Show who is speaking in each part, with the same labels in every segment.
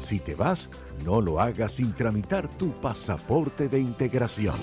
Speaker 1: Si te vas, no lo hagas sin tramitar tu pasaporte de integración.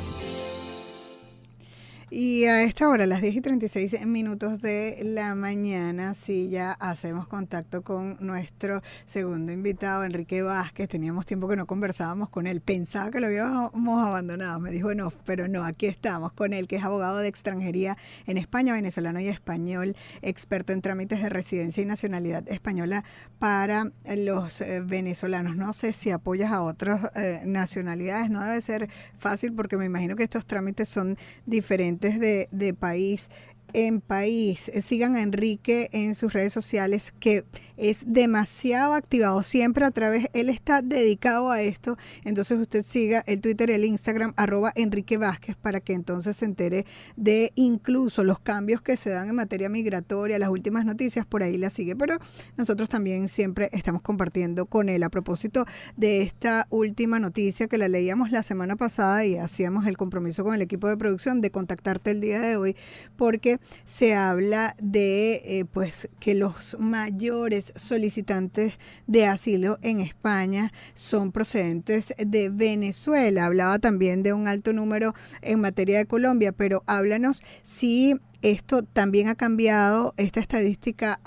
Speaker 2: Y a esta hora, las 10:36 de la mañana, sí, ya hacemos contacto con nuestro segundo invitado, Enrique Vázquez. Teníamos tiempo que no conversábamos con él. Pensaba que lo habíamos abandonado. Me dijo, no, pero no, aquí estamos con él, que es abogado de extranjería en España, venezolano y español, experto en trámites de residencia y nacionalidad española para los venezolanos. No sé si apoyas a otras nacionalidades. No debe ser fácil porque me imagino que estos trámites son diferentes de país en país. Sigan a Enrique en sus redes sociales, que es demasiado activado siempre a través, él está dedicado a esto, entonces usted siga el Twitter y el Instagram @Enrique Vázquez para que entonces se entere de incluso los cambios que se dan en materia migratoria, las últimas noticias, por ahí la sigue, pero nosotros también siempre estamos compartiendo con él. A propósito de esta última noticia que la leíamos la semana pasada y hacíamos el compromiso con el equipo de producción de contactarte el día de hoy, porque se habla de pues que los mayores solicitantes de asilo en España son procedentes de Venezuela. Hablaba también de un alto número en materia de Colombia, pero háblanos si esto también ha cambiado esta estadística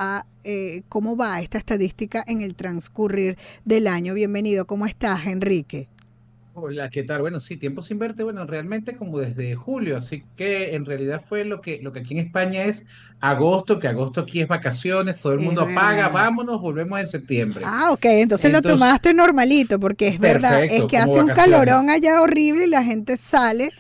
Speaker 2: ¿cómo va esta estadística en el transcurrir del año? Bienvenido, ¿cómo estás, Enrique?
Speaker 3: Hola, ¿qué tal? Bueno, sí, tiempo sin verte, bueno, realmente como desde julio, así que en realidad fue lo que aquí en España es agosto, que agosto aquí es vacaciones, todo el
Speaker 2: Es
Speaker 3: mundo apaga,
Speaker 2: verdad.
Speaker 3: vámonos, volvemos en septiembre.
Speaker 2: Ah, ok, entonces lo
Speaker 3: Entonces,
Speaker 2: tomaste normalito, porque es verdad, es
Speaker 3: perfecto,
Speaker 2: que
Speaker 3: como
Speaker 2: hace un
Speaker 3: vacaciones.
Speaker 2: calorón allá horrible y la gente sale,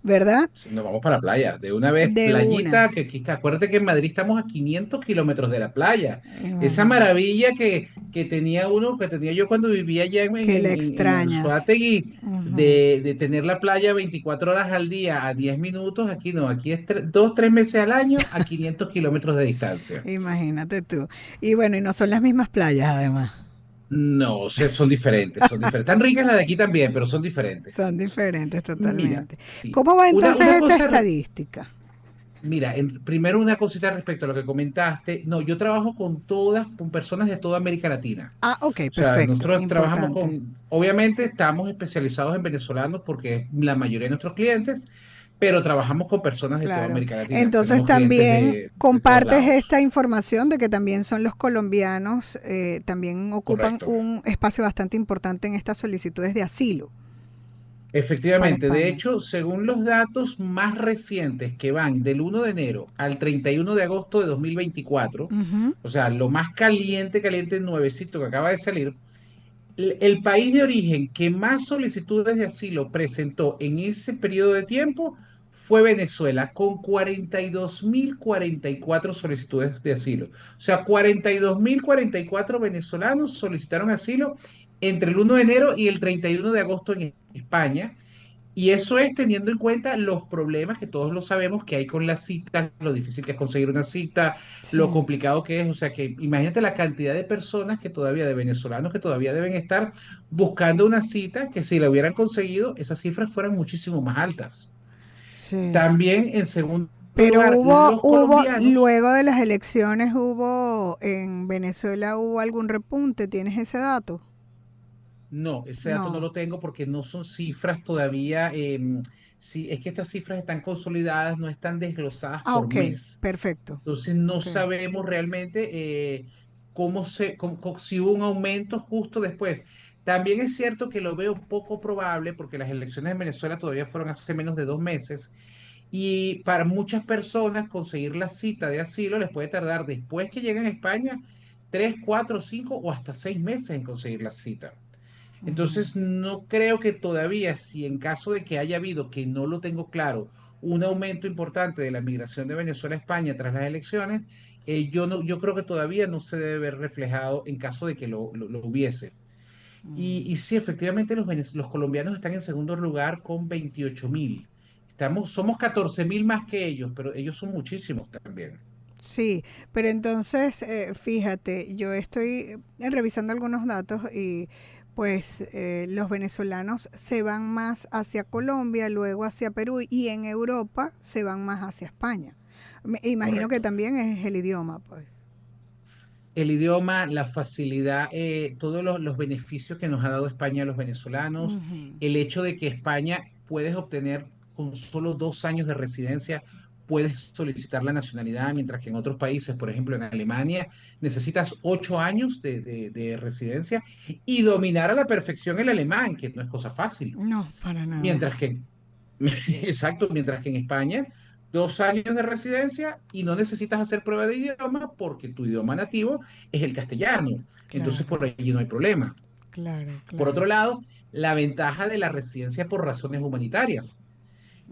Speaker 2: ¿verdad?
Speaker 3: Sí, nos vamos para la playa, de una vez,
Speaker 2: De una.
Speaker 3: playita, que aquí, acuérdate que en Madrid estamos a 500 kilómetros de la playa. Esa
Speaker 2: Imagínate.
Speaker 3: maravilla que tenía uno, que tenía yo cuando vivía allá
Speaker 2: Que le
Speaker 3: en
Speaker 2: extrañas.
Speaker 3: Anzoátegui,
Speaker 2: Ujú.
Speaker 3: de tener la playa 24 horas al día a 10 minutos, aquí no, aquí es 2, 3 meses al año a 500 kilómetros de distancia.
Speaker 2: Imagínate tú. Y bueno, y no son las mismas playas además.
Speaker 3: No, son diferentes, son diferentes. Tan ricas las de aquí también, pero son diferentes.
Speaker 2: Son diferentes
Speaker 3: Mira,
Speaker 2: totalmente.
Speaker 3: sí.
Speaker 2: ¿Cómo va
Speaker 3: Una,
Speaker 2: entonces
Speaker 3: una
Speaker 2: esta
Speaker 3: cosa
Speaker 2: estadística?
Speaker 3: Mira, primero una cosita respecto a lo que comentaste. No, yo trabajo con personas de toda América Latina.
Speaker 2: Ah, ok,
Speaker 3: O sea,
Speaker 2: perfecto,
Speaker 3: nosotros trabajamos
Speaker 2: importante.
Speaker 3: obviamente estamos especializados en venezolanos porque es la mayoría de nuestros clientes, pero trabajamos con personas de toda
Speaker 2: Claro.
Speaker 3: América Latina.
Speaker 2: Entonces
Speaker 3: Tenemos clientes
Speaker 2: también
Speaker 3: de todos
Speaker 2: compartes
Speaker 3: lados.
Speaker 2: esta información de que también son los colombianos, también ocupan
Speaker 3: Correcto.
Speaker 2: un espacio bastante importante en estas solicitudes de asilo para
Speaker 3: Efectivamente, de
Speaker 2: España.
Speaker 3: hecho, según los datos más recientes que van del 1 de enero al 31 de agosto de 2024,
Speaker 2: Ujú.
Speaker 3: o sea, lo más caliente, caliente, nuevecito que acaba de salir. El país de origen que más solicitudes de asilo presentó en ese periodo de tiempo fue Venezuela, con 42.044 solicitudes de asilo. O sea, 42.044 venezolanos solicitaron asilo entre el 1 de enero y el 31 de agosto en España. Y eso es teniendo en cuenta los problemas que todos lo sabemos que hay con las citas, lo difícil que es conseguir una cita, lo
Speaker 2: Sí.
Speaker 3: complicado que es. O sea, que imagínate la cantidad de personas que todavía, de venezolanos que todavía deben estar buscando una cita, que si la hubieran conseguido, esas cifras fueran muchísimo más altas.
Speaker 2: Sí.
Speaker 3: También, en segundo
Speaker 2: Pero
Speaker 3: lugar, los colombianos.
Speaker 2: luego de las elecciones en Venezuela hubo algún repunte, ¿tienes ese dato?
Speaker 3: No, ese dato no
Speaker 2: No.
Speaker 3: lo tengo porque no son cifras todavía. Sí, es que estas cifras están consolidadas, no están desglosadas
Speaker 2: Ah,
Speaker 3: por
Speaker 2: ok,
Speaker 3: mes.
Speaker 2: perfecto.
Speaker 3: Entonces no
Speaker 2: Ok.
Speaker 3: sabemos realmente si hubo un aumento justo después. También es cierto que lo veo poco probable porque las elecciones en Venezuela todavía fueron hace menos de 2 meses y para muchas personas conseguir la cita de asilo les puede tardar después que lleguen a España 3, 4, 5 o hasta 6 meses en conseguir la cita.
Speaker 2: Ujú.
Speaker 3: Entonces, no creo que todavía, si en caso de que haya habido, que no lo tengo claro, un aumento importante de la migración de Venezuela a España tras las elecciones, yo creo que todavía no se debe ver reflejado en caso de que lo hubiese. Y sí, efectivamente, los colombianos están en segundo lugar con 28.000. Somos 14.000 más que ellos, pero ellos son muchísimos también.
Speaker 2: Sí, pero entonces, fíjate, yo estoy revisando algunos datos y pues los venezolanos se van más hacia Colombia, luego hacia Perú y en Europa se van más hacia España. Me imagino que
Speaker 3: Correcto.
Speaker 2: también es el idioma, pues.
Speaker 3: el idioma, la facilidad, todos los beneficios que nos ha dado España a los venezolanos,
Speaker 2: Ujú.
Speaker 3: el hecho de que España puedes obtener con solo 2 años de residencia, puedes solicitar la nacionalidad, mientras que en otros países, por ejemplo en Alemania, necesitas 8 años de residencia y dominar a la perfección el alemán, que no es cosa fácil.
Speaker 2: No, para nada.
Speaker 3: Mientras que exacto, mientras que en España, 2 años de residencia y no necesitas hacer prueba de idioma porque tu idioma nativo es el castellano. Entonces,
Speaker 2: Claro,
Speaker 3: por allí no hay problema.
Speaker 2: claro,
Speaker 3: Por
Speaker 2: claro.
Speaker 3: otro lado, la ventaja de la residencia por razones humanitarias,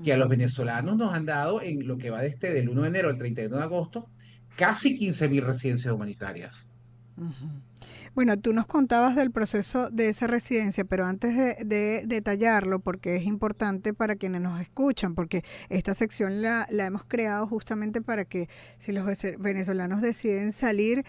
Speaker 3: que a los
Speaker 2: Ujú.
Speaker 3: venezolanos nos han dado en lo que va desde del 1 de enero al 31 de agosto, casi 15.000 residencias humanitarias.
Speaker 2: Ujú. Bueno, tú nos contabas del proceso de esa residencia, pero antes de detallarlo, porque es importante para quienes nos escuchan, porque esta sección la hemos creado justamente para que si los venezolanos deciden salir,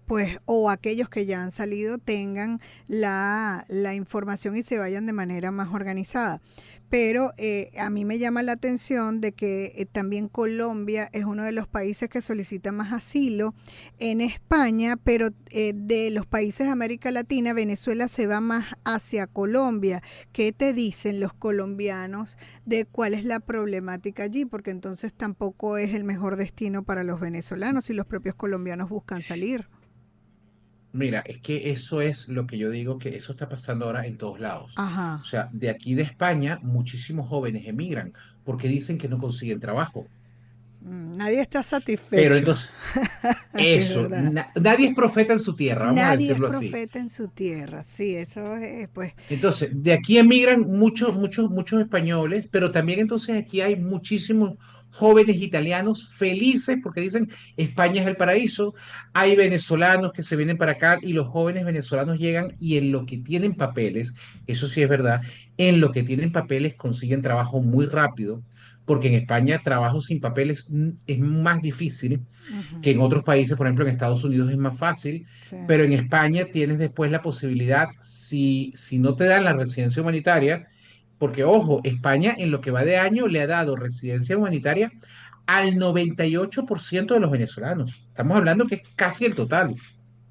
Speaker 2: pues, o aquellos que ya han salido tengan la información y se vayan de manera más organizada. Pero a mí me llama la atención de que también Colombia es uno de los países que solicita más asilo en España, pero de los países de América Latina, Venezuela se va más hacia Colombia. ¿Qué te dicen los colombianos de cuál es la problemática allí? Porque entonces tampoco es el mejor destino para los venezolanos si los propios colombianos buscan salir.
Speaker 3: Mira, es que eso es lo que yo digo, que eso está pasando ahora en todos lados. O
Speaker 2: Ajá.
Speaker 3: sea, de aquí de España, muchísimos jóvenes emigran porque dicen que no consiguen trabajo.
Speaker 2: Nadie está
Speaker 3: Pero
Speaker 2: satisfecho,
Speaker 3: entonces,
Speaker 2: es
Speaker 3: eso,
Speaker 2: verdad.
Speaker 3: nadie es profeta en su tierra, vamos a
Speaker 2: Nadie es
Speaker 3: decirlo así.
Speaker 2: profeta en su tierra. Sí, eso es, pues,
Speaker 3: Entonces, de aquí emigran muchos, muchos, muchos españoles, pero también entonces aquí hay muchísimos jóvenes italianos felices porque dicen España es el paraíso. Hay venezolanos que se vienen para acá y los jóvenes venezolanos llegan y en lo que tienen papeles, eso sí es verdad, en lo que tienen papeles consiguen trabajo muy rápido, porque en España trabajo sin papeles es más difícil que
Speaker 2: ujú,
Speaker 3: en otros países, por ejemplo en Estados Unidos es más fácil,
Speaker 2: sí.
Speaker 3: pero en España tienes después la posibilidad, si no te dan la residencia humanitaria, porque ojo, España en lo que va de año le ha dado residencia humanitaria al 98% de los venezolanos. Estamos hablando que es casi el total.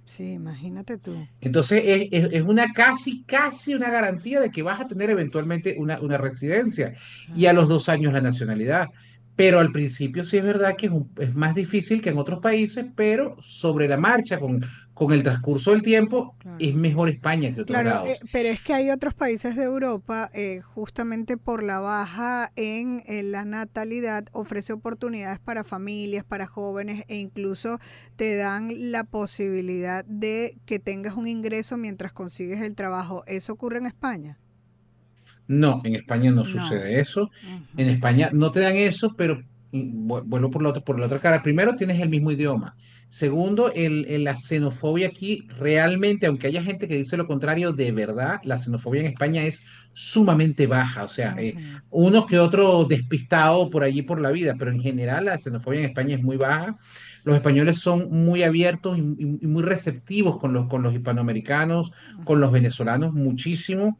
Speaker 2: Sí, imagínate tú.
Speaker 3: Entonces es una casi, casi una garantía de que vas a tener eventualmente una residencia y a
Speaker 2: Claro,
Speaker 3: los 2 años la nacionalidad. Pero al principio sí es verdad que es más difícil que en otros países, pero sobre la marcha, con el transcurso del tiempo, es
Speaker 2: claro.
Speaker 3: mejor España que otros
Speaker 2: Claro,
Speaker 3: lados.
Speaker 2: pero es que hay otros países de Europa, justamente por la baja en la natalidad, ofrece oportunidades para familias, para jóvenes e incluso te dan la posibilidad de que tengas un ingreso mientras consigues el trabajo. ¿Eso ocurre en España?
Speaker 3: No, en España no
Speaker 2: No.
Speaker 3: sucede eso. En
Speaker 2: Ujú.
Speaker 3: España no te dan eso, pero vuelvo por la otra cara. Primero, tienes el mismo idioma. Segundo, la xenofobia aquí realmente, aunque haya gente que dice lo contrario, de verdad, la xenofobia en España es sumamente baja. O sea,
Speaker 2: Ujú.
Speaker 3: uno que otro despistado por allí por la vida, pero en general la xenofobia en España es muy baja. Los españoles son muy abiertos y muy receptivos con los hispanoamericanos, con los venezolanos, muchísimo.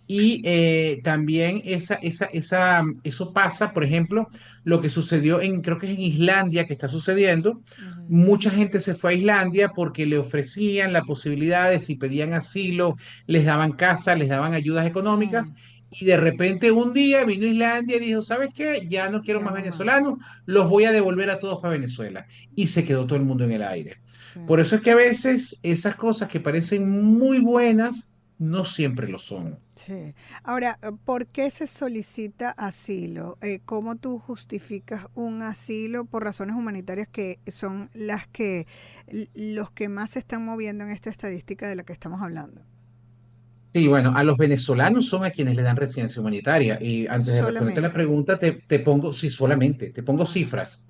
Speaker 3: Y también eso pasa, por ejemplo, lo que sucedió creo que es en Islandia, que está sucediendo.
Speaker 2: Ujú.
Speaker 3: Mucha gente se fue a Islandia porque le ofrecían la posibilidad de si pedían asilo, les daban casa, les daban ayudas
Speaker 2: Sí,
Speaker 3: económicas. Y de repente un día vino Islandia y dijo, ¿sabes qué? Ya no quiero
Speaker 2: ya
Speaker 3: más
Speaker 2: no más.
Speaker 3: venezolanos, los voy a devolver a todos para Venezuela. Y se quedó todo el mundo en el aire.
Speaker 2: Sí.
Speaker 3: Por eso es que a veces esas cosas que parecen muy buenas, no siempre lo son.
Speaker 2: Sí. Ahora, ¿por qué se solicita asilo? ¿Cómo tú justificas un asilo por razones humanitarias que son las que los que más se están moviendo en esta estadística de la que estamos hablando?
Speaker 3: Sí, bueno, a los venezolanos son a quienes le dan residencia humanitaria. Y antes de responderte la
Speaker 2: Solamente.
Speaker 3: pregunta, te pongo, sí, solamente, te pongo
Speaker 2: Ajá.
Speaker 3: cifras.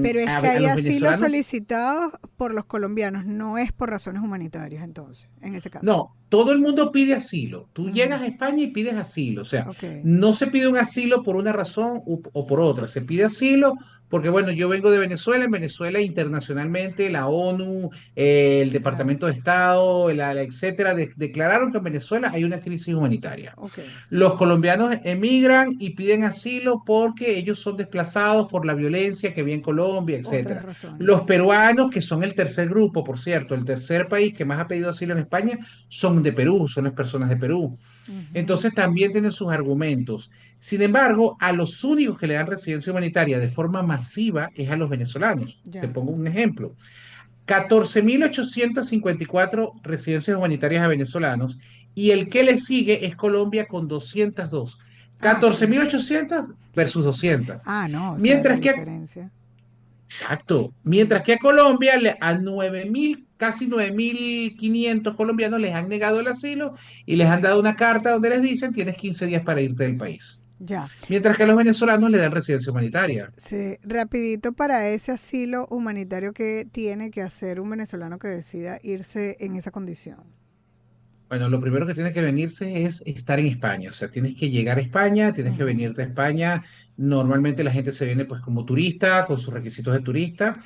Speaker 2: Pero es que
Speaker 3: A
Speaker 2: hay
Speaker 3: los
Speaker 2: asilos
Speaker 3: venezolanos,
Speaker 2: solicitados por los colombianos, no es por razones humanitarias entonces, en ese caso.
Speaker 3: no, todo el mundo pide asilo. Tú
Speaker 2: Ujú.
Speaker 3: llegas a España y pides asilo. O sea,
Speaker 2: Ok,
Speaker 3: no se pide un asilo por una razón o por otra. Se pide asilo porque, bueno, yo vengo de Venezuela. En Venezuela, internacionalmente, la ONU, el
Speaker 2: ya,
Speaker 3: Departamento de Estado, etcétera, declararon que en Venezuela hay una crisis humanitaria.
Speaker 2: ok.
Speaker 3: Los colombianos emigran y piden asilo porque ellos son desplazados por la violencia que había en Colombia,
Speaker 2: Otras
Speaker 3: etcétera.
Speaker 2: razones.
Speaker 3: Los peruanos, que son el tercer grupo, por cierto, el tercer país que más ha pedido asilo en España, son de Perú, son las personas de Perú.
Speaker 2: Ujú.
Speaker 3: Entonces también tienen sus argumentos. Sin embargo, a los únicos que le dan residencia humanitaria de forma masiva es a los venezolanos. Te
Speaker 2: Ya.
Speaker 3: pongo un ejemplo. 14.854 residencias humanitarias a venezolanos y el que le sigue es Colombia con 202.
Speaker 2: Ah, ok.
Speaker 3: 14.800 versus 200.
Speaker 2: Ah, no, o sea, la
Speaker 3: Mientras que,
Speaker 2: diferencia.
Speaker 3: exacto, mientras
Speaker 2: Ujú.
Speaker 3: que a Colombia, a 9.000, casi 9.500 colombianos les han negado el asilo y les han dado una carta donde les dicen tienes 15 días para irte del país.
Speaker 2: Ya.
Speaker 3: Mientras que a los venezolanos le dan residencia humanitaria.
Speaker 2: Sí, rapidito para ese asilo humanitario que tiene que hacer un venezolano que decida irse en esa condición.
Speaker 3: Bueno, lo primero que tiene que venirse es estar en España, o sea, tienes que llegar a España, tienes que
Speaker 2: Ujú.
Speaker 3: venirte a España. Normalmente la gente se viene pues como turista, con sus requisitos de turista.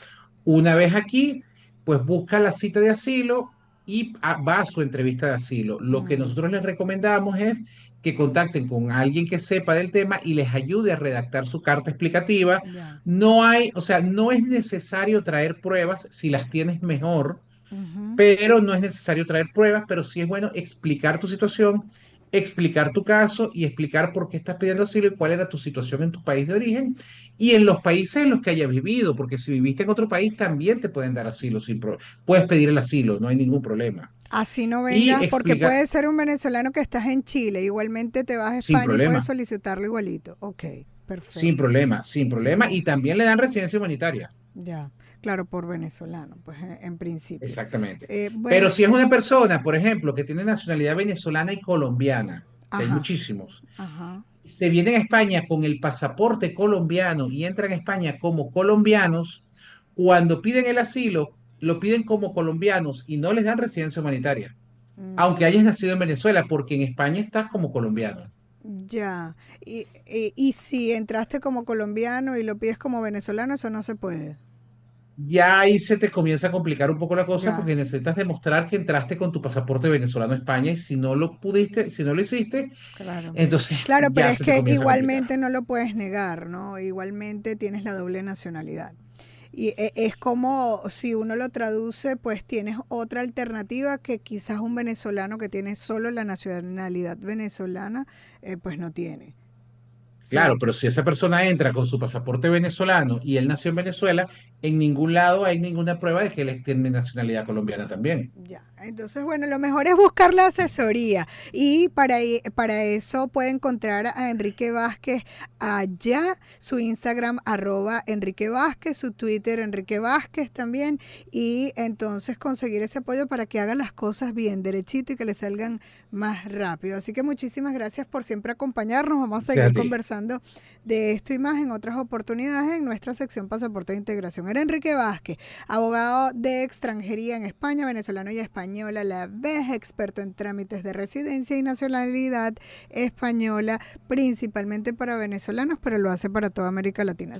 Speaker 3: Una vez aquí, pues busca la cita de asilo y va a su entrevista de asilo. Lo que
Speaker 2: Mm,
Speaker 3: nosotros les recomendamos es que contacten con alguien que sepa del tema y les ayude a redactar su carta explicativa.
Speaker 2: ya.
Speaker 3: No hay, o sea, no es necesario traer pruebas, si las tienes mejor,
Speaker 2: Ujú.
Speaker 3: pero no es necesario traer pruebas, pero sí es bueno explicar tu situación, explicar tu caso y explicar por qué estás pidiendo asilo y cuál era tu situación en tu país de origen y en los países en los que hayas vivido, porque si viviste en otro país también te pueden dar asilo puedes pedir el asilo, no hay ningún problema.
Speaker 2: Así no
Speaker 3: Y
Speaker 2: vengas, porque
Speaker 3: explicar
Speaker 2: puede ser un venezolano que estás en Chile, igualmente te vas a
Speaker 3: sin
Speaker 2: España y puedes
Speaker 3: problema,
Speaker 2: solicitarlo igualito. Ok,
Speaker 3: sin
Speaker 2: perfecto.
Speaker 3: problema, sin problema,
Speaker 2: Sí,
Speaker 3: y también le dan residencia humanitaria.
Speaker 2: ya. Claro, por venezolano, pues en principio.
Speaker 3: Exactamente. Pero
Speaker 2: Bueno,
Speaker 3: si es una persona, por ejemplo, que tiene nacionalidad venezolana y colombiana, que hay
Speaker 2: ajá,
Speaker 3: muchísimos,
Speaker 2: ajá.
Speaker 3: se vienen a España con el pasaporte colombiano y entran a España como colombianos, cuando piden el asilo, lo piden como colombianos y no les dan residencia humanitaria, aunque hayas
Speaker 2: Mm,
Speaker 3: nacido en Venezuela, porque en España estás como colombiano.
Speaker 2: ya. Y si entraste como colombiano y lo pides como venezolano, eso no se puede.
Speaker 3: Ya ahí se te comienza a complicar un poco la cosa
Speaker 2: Ya,
Speaker 3: porque necesitas demostrar que entraste con tu pasaporte venezolano a España y si no lo pudiste, si no lo hiciste,
Speaker 2: claro.
Speaker 3: entonces
Speaker 2: Claro, pero
Speaker 3: ya
Speaker 2: es
Speaker 3: se te
Speaker 2: que
Speaker 3: comienza a complicar.
Speaker 2: igualmente no lo puedes negar, ¿no? Igualmente tienes la doble nacionalidad. Y es como si uno lo traduce, pues tienes otra alternativa que quizás un venezolano que tiene solo la nacionalidad venezolana, pues no tiene,
Speaker 3: Claro,
Speaker 2: ¿cierto?
Speaker 3: pero si esa persona entra con su pasaporte venezolano y él nació en Venezuela, en ningún lado hay ninguna prueba de que él tiene nacionalidad colombiana también.
Speaker 2: Ya, entonces bueno, lo mejor es buscar la asesoría y para eso puede encontrar a Enrique Vázquez allá, su Instagram @Enrique Vázquez, su Twitter Enrique Vázquez también y entonces conseguir ese apoyo para que haga las cosas bien, derechito y que le salgan más rápido. Así que muchísimas gracias por siempre acompañarnos, vamos a seguir
Speaker 3: Fíjate,
Speaker 2: conversando de esto y más en otras oportunidades en nuestra sección Pasaporte de Integración. Era Enrique Vázquez, abogado de extranjería en España, venezolano y española a la vez, experto en trámites de residencia y nacionalidad española, principalmente para venezolanos, pero lo hace para toda América Latina.